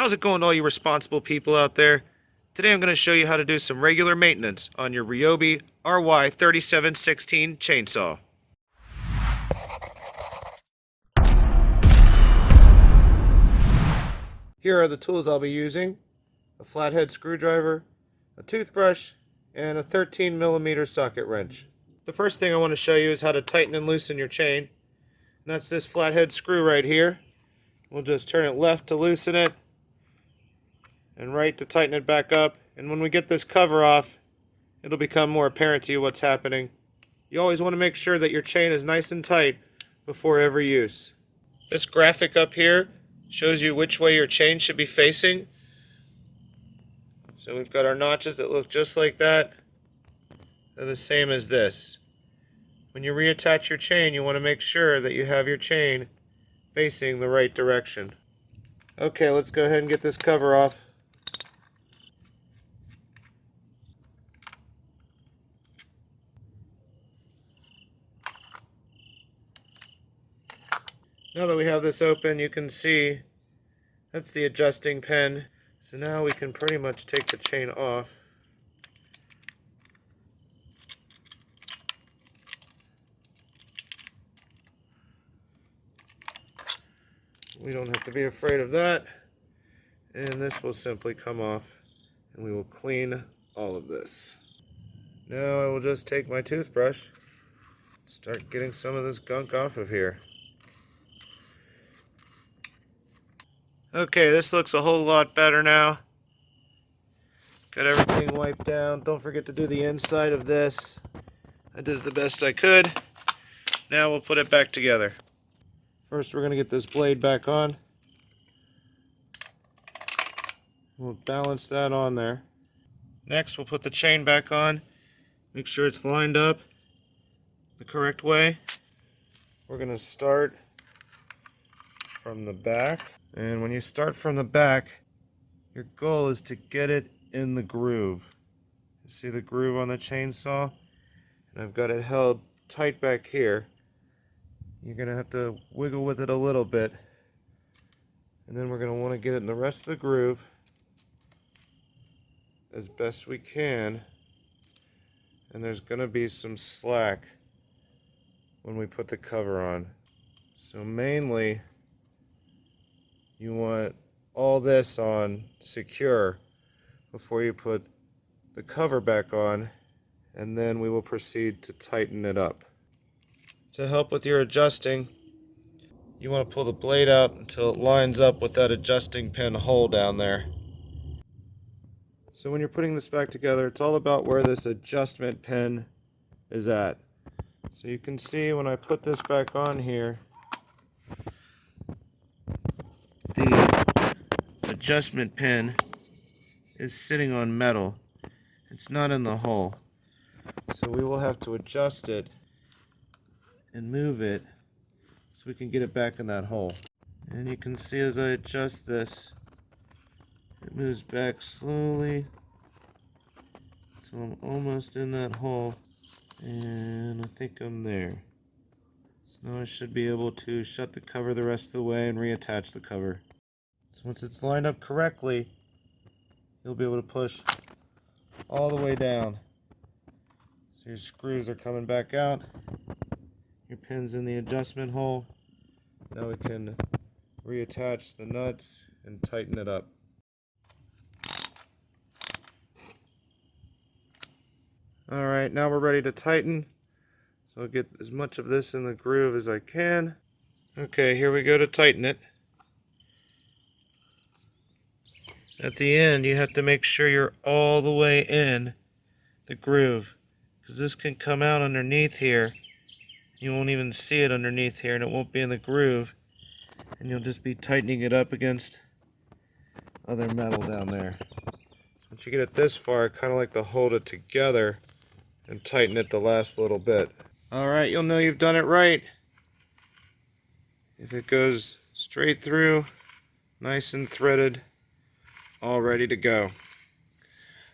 How's it going to all you responsible people out there? Today I'm going to show you how to do some regular maintenance on your Ryobi RY3716 chainsaw. Here are the tools I'll be using: a flathead screwdriver, a toothbrush, and a 13mm socket wrench. The first thing I want to show you is how to tighten and loosen your chain. And that's this flathead screw right here. We'll just turn it left to loosen it and right to tighten it back up. And when we get this cover off, it'll become more apparent to you what's happening. You always want to make sure that your chain is nice and tight before every use. This graphic up here shows you which way your chain should be facing. So we've got our notches that look just like that. They're the same as this. When you reattach your chain, you want to make sure that you have your chain facing the right direction. Okay, let's go ahead and get this cover off. Now that we have this open, you can see that's the adjusting pin. So now we can pretty much take the chain off. We don't have to be afraid of that. And this will simply come off, and we will clean all of this. Now I will just take my toothbrush, start getting some of this gunk off of here. Okay, this looks a whole lot better now. Got everything wiped down. Don't forget to do the inside of this. I did it the best I could. Now we'll put it back together. First, we're going to get this blade back on. We'll balance that on there. Next, we'll put the chain back on. Make sure it's lined up the correct way. We're going to start from the back. And when you start from the back, your goal is to get it in the groove. You see the groove on the chainsaw? And I've got it held tight back here. You're going to have to wiggle with it a little bit. And then we're going to want to get it in the rest of the groove as best we can. And there's going to be some slack when we put the cover on. So mainly, you want all this on secure before you put the cover back on, and then we will proceed to tighten it up. To help with your adjusting, you want to pull the blade out until it lines up with that adjusting pin hole down there. So when you're putting this back together, it's all about where this adjustment pin is at. So you can see when I put this back on here, the adjustment pin is sitting on metal. It's not in the hole. So we will have to adjust it and move it so we can get it back in that hole. And you can see as I adjust this, it moves back slowly until I'm almost in that hole, and I think I'm there. So now I should be able to shut the cover the rest of the way and reattach the cover. So once it's lined up correctly, you'll be able to push all the way down. So your screws are coming back out. Your pin's in the adjustment hole. Now we can reattach the nuts and tighten it up. Alright, now we're ready to tighten. So I'll get as much of this in the groove as I can. Okay, here we go to tighten it. At the end, you have to make sure you're all the way in the groove, because this can come out underneath here. You won't even see it underneath here, and it won't be in the groove, and you'll just be tightening it up against other metal down there. Once you get it this far, I kind of like to hold it together and tighten it the last little bit. Alright, you'll know you've done it right if it goes straight through, nice and threaded, all ready to go.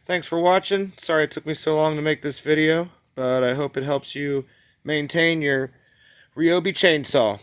Thanks for watching. Sorry it took me so long to make this video, but I hope it helps you maintain your Ryobi chainsaw.